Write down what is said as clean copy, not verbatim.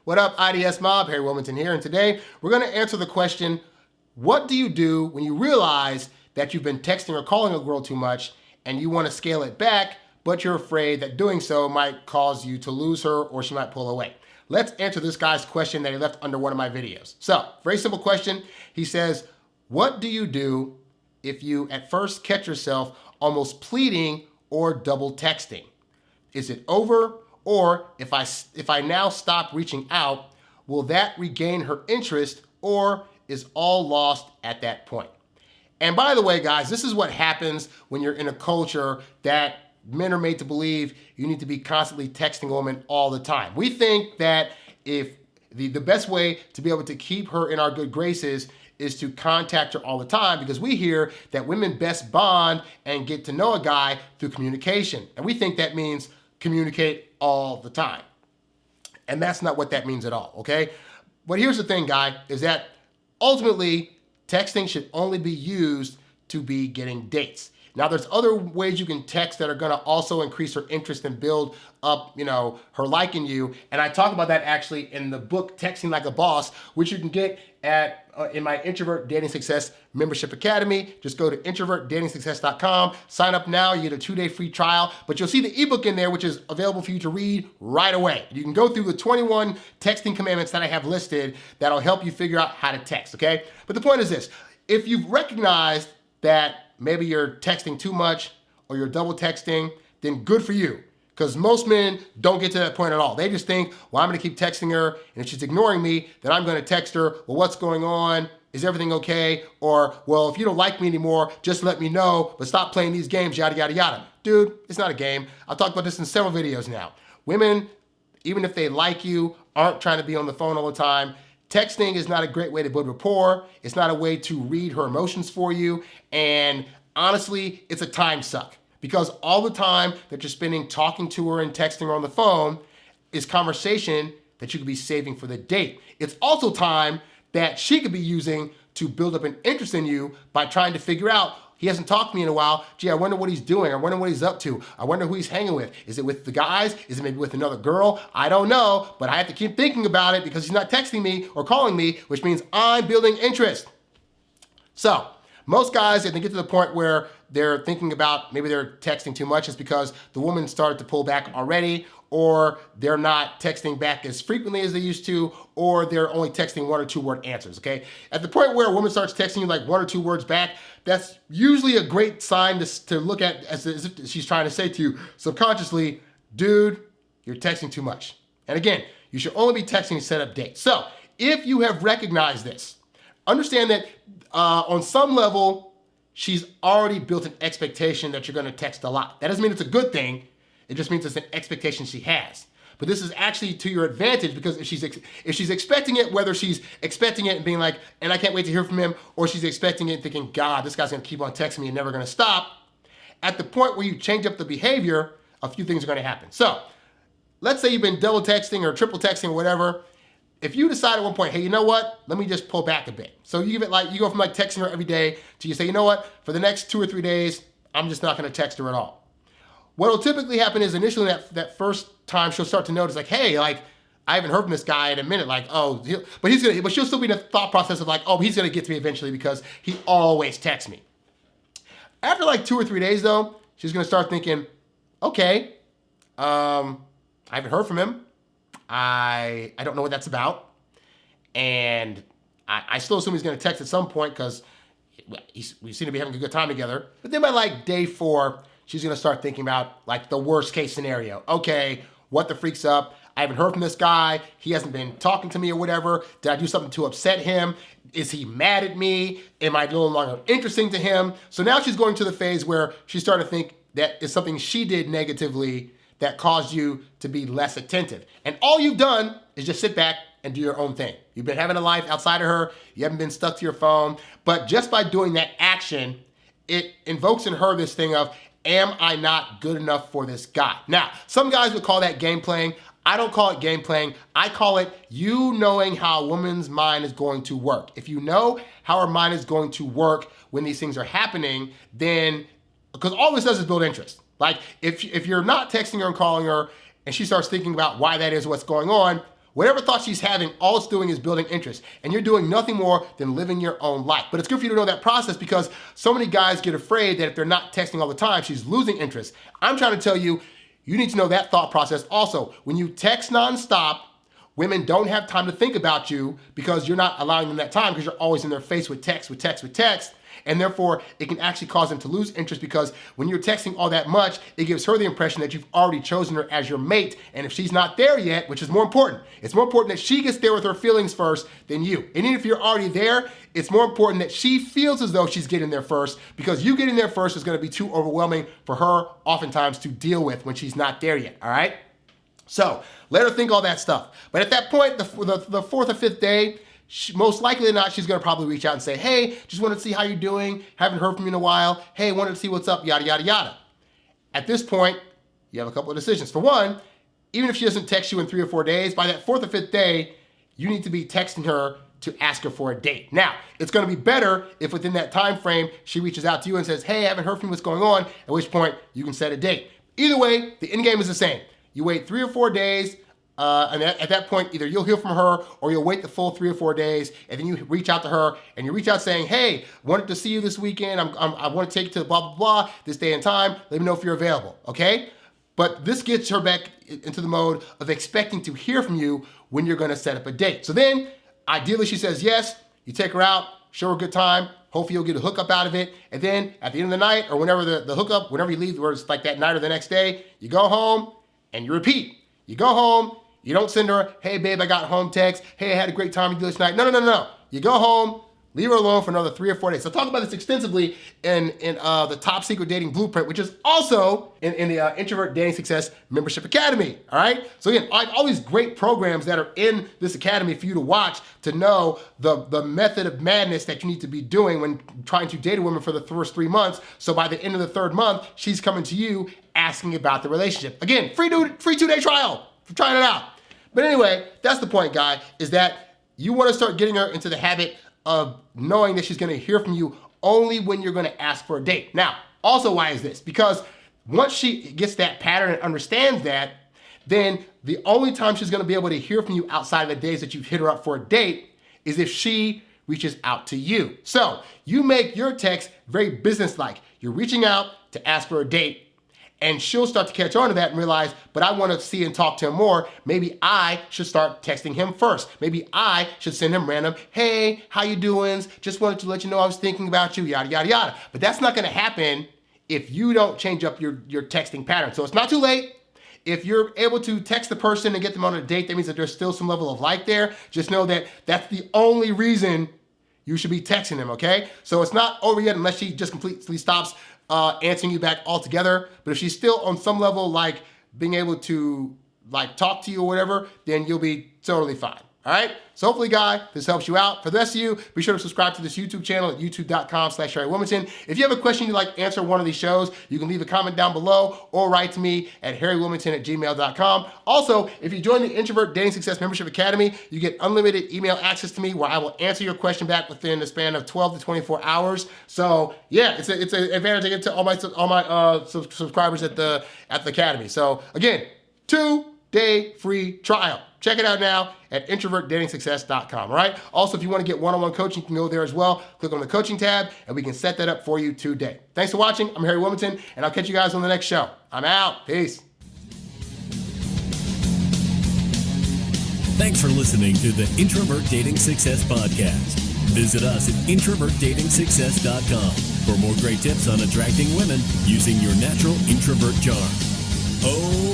What up, IDS Mob? Harry Wilmington here, and today we're going to answer the question, what do you do when you realize that you've been texting or calling a girl too much and you want to scale it back, but you're afraid that doing so might cause you to lose her or she might pull away? Let's answer this guy's question that he left under one of my videos. So, very simple question. He says, what do you do if you at first catch yourself almost pleading or double texting? Is it over? Or if I now stop reaching out, will that regain her interest, or is all lost at that point? And by the way, guys, this is what happens when you're in a culture that men are made to believe you need to be constantly texting a woman all the time. We think that if the best way to be able to keep her in our good graces is to contact her all the time, because we hear that women best bond and get to know a guy through communication. And we think that means communicate all the time. And that's not what that means at all, okay? But here's the thing, guy, is that ultimately texting should only be used to be getting dates. Now, there's other ways you can text that are gonna also increase her interest and build up, her liking you. And I talk about that actually in the book, Texting Like a Boss, which you can get at in my Introvert Dating Success Membership Academy. Just go to introvertdatingsuccess.com, sign up now, you get a 2-day free trial, but you'll see the ebook in there, which is available for you to read right away. You can go through the 21 texting commandments that I have listed that'll help you figure out how to text, okay? But the point is this, if you've recognized that maybe you're texting too much or you're double texting, then good for you. Because most men don't get to that point at all. They just think, well, I'm gonna keep texting her, and if she's ignoring me, then I'm gonna text her, well, what's going on? Is everything okay? Or, well, if you don't like me anymore, just let me know, but stop playing these games, yada, yada, yada. Dude, it's not a game. I've talked about this in several videos now. Women, even if they like you, aren't trying to be on the phone all the time. Texting is not a great way to build rapport. It's not a way to read her emotions for you. And honestly, it's a time suck. Because all the time that you're spending talking to her and texting her on the phone is conversation that you could be saving for the date. It's also time that she could be using to build up an interest in you by trying to figure out, he hasn't talked to me in a while. Gee, I wonder what he's doing. I wonder what he's up to. I wonder who he's hanging with. Is it with the guys? Is it maybe with another girl? I don't know, but I have to keep thinking about it because he's not texting me or calling me, which means I'm building interest. So, most guys, if they get to the point where they're thinking about maybe they're texting too much, it's because the woman started to pull back already, or they're not texting back as frequently as they used to, or they're only texting 1 or 2 word answers, okay? At the point where a woman starts texting you like 1 or 2 words back, that's usually a great sign to look at as if she's trying to say to you subconsciously, dude, you're texting too much. And again, you should only be texting to set up dates. So if you have recognized this, understand that on some level, she's already built an expectation that you're gonna text a lot. That doesn't mean it's a good thing. It just means it's an expectation she has. But this is actually to your advantage, because if she's expecting it, whether she's expecting it and being like, and I can't wait to hear from him, or she's expecting it and thinking, God, this guy's gonna keep on texting me and never gonna stop, at the point where you change up the behavior, a few things are gonna happen. So let's say you've been double texting or triple texting or whatever. If you decide at one point, hey, you know what? Let me just pull back a bit. So you go from like texting her every day to you say, you know what? For the next 2 or 3 days, I'm just not gonna text her at all. What will typically happen is initially that first time she'll start to notice like, hey, like I haven't heard from this guy in a minute. Like, oh, but she'll still be in the thought process of like, oh, he's gonna get to me eventually because he always texts me. After like 2 or 3 days though, she's gonna start thinking, okay, I haven't heard from him. I don't know what that's about. And I still assume he's gonna text at some point because we seem to be having a good time together. But then by like day 4, she's gonna start thinking about like the worst case scenario. Okay, what the freak's up? I haven't heard from this guy. He hasn't been talking to me or whatever. Did I do something to upset him? Is he mad at me? Am I no longer interesting to him? So now she's going to the phase where she's starting to think that it's something she did negatively that caused you to be less attentive. And all you've done is just sit back and do your own thing. You've been having a life outside of her. You haven't been stuck to your phone. But just by doing that action, it invokes in her this thing of, am I not good enough for this guy? Now, some guys would call that game playing. I don't call it game playing. I call it you knowing how a woman's mind is going to work. If you know how her mind is going to work when these things are happening, then, because all this does is build interest. Like if you're not texting her and calling her and she starts thinking about why that is, what's going on, Whatever thought she's having, all it's doing is building interest. And you're doing nothing more than living your own life. But it's good for you to know that process because so many guys get afraid that if they're not texting all the time, she's losing interest. I'm trying to tell you, you need to know that thought process also. When you text nonstop, women don't have time to think about you because you're not allowing them that time because you're always in their face with text. And therefore, it can actually cause them to lose interest because when you're texting all that much, it gives her the impression that you've already chosen her as your mate. And if she's not there yet, which is more important, it's more important that she gets there with her feelings first than you. And even if you're already there, it's more important that she feels as though she's getting there first because you getting there first is going to be too overwhelming for her oftentimes to deal with when she's not there yet, all right? So let her think all that stuff. But at that point, the fourth or fifth day, most likely than not, she's going to probably reach out and say, hey, just wanted to see how you're doing. Haven't heard from you in a while. Hey, wanted to see what's up, yada, yada, yada. At this point, you have a couple of decisions. For one, even if she doesn't text you in 3 or 4 days, by that fourth or fifth day, you need to be texting her to ask her for a date. Now, it's going to be better if within that time frame, she reaches out to you and says, hey, I haven't heard from you, what's going on, at which point you can set a date. Either way, the end game is the same. You wait 3 or 4 days, and at that point, either you'll hear from her or you'll wait the full 3 or 4 days, and then you reach out to her and you reach out saying, hey, wanted to see you this weekend. I want to take you to blah, blah, blah, this day and time. Let me know if you're available, okay? But this gets her back into the mode of expecting to hear from you when you're going to set up a date. So then, ideally, she says yes. You take her out, show her a good time. Hopefully, you'll get a hookup out of it. And then at the end of the night or whenever the hookup, whenever you leave, where it's like that night or the next day, you go home and you repeat. You go home. You don't send her, hey, babe, I got home text. Hey, I had a great time with you this night. No. You go home, leave her alone for another 3 or 4 days. So I talk about this extensively in the Top Secret Dating Blueprint, which is also in the Introvert Dating Success Membership Academy, all right? So again, all these great programs that are in this academy for you to watch to know the method of madness that you need to be doing when trying to date a woman for the first 3 months. So by the end of the 3rd month, she's coming to you asking about the relationship. Again, free 2-day trial. Trying it out. But anyway, that's the point, guy, is that you want to start getting her into the habit of knowing that she's going to hear from you only when you're going to ask for a date. Now, also why is this? Because once she gets that pattern and understands that, then the only time she's going to be able to hear from you outside of the days that you've hit her up for a date is if she reaches out to you. So you make your text very businesslike. You're reaching out to ask for a date. And she'll start to catch on to that and realize, but I want to see and talk to him more. Maybe I should start texting him first. Maybe I should send him random, hey, how you doing? Just wanted to let you know I was thinking about you, yada, yada, yada. But that's not going to happen if you don't change up your texting pattern. So it's not too late. If you're able to text the person and get them on a date, that means that there's still some level of like there. Just know that that's the only reason you should be texting them, okay? So it's not over yet unless she just completely stops answering you back altogether. But if she's still on some level like being able to like talk to you or whatever, then you'll be totally fine. All right. So hopefully, guy, this helps you out. For the rest of you, be sure to subscribe to this YouTube channel at youtube.com/HarryWilmington. If you have a question you'd like to answer one of these shows, you can leave a comment down below or write to me at harrywilmington@gmail.com. Also, if you join the Introvert Dating Success Membership Academy, you get unlimited email access to me where I will answer your question back within the span of 12 to 24 hours. So yeah, it's an advantage I get to all my subscribers at the Academy. So again, 2-day free trial. Check it out now at introvertdatingsuccess.com, all right? Also, if you want to get one-on-one coaching, you can go there as well. Click on the coaching tab, and we can set that up for you today. Thanks for watching. I'm Harry Wilmington, and I'll catch you guys on the next show. I'm out. Peace. Thanks for listening to the Introvert Dating Success Podcast. Visit us at introvertdatingsuccess.com for more great tips on attracting women using your natural introvert charm. Oh,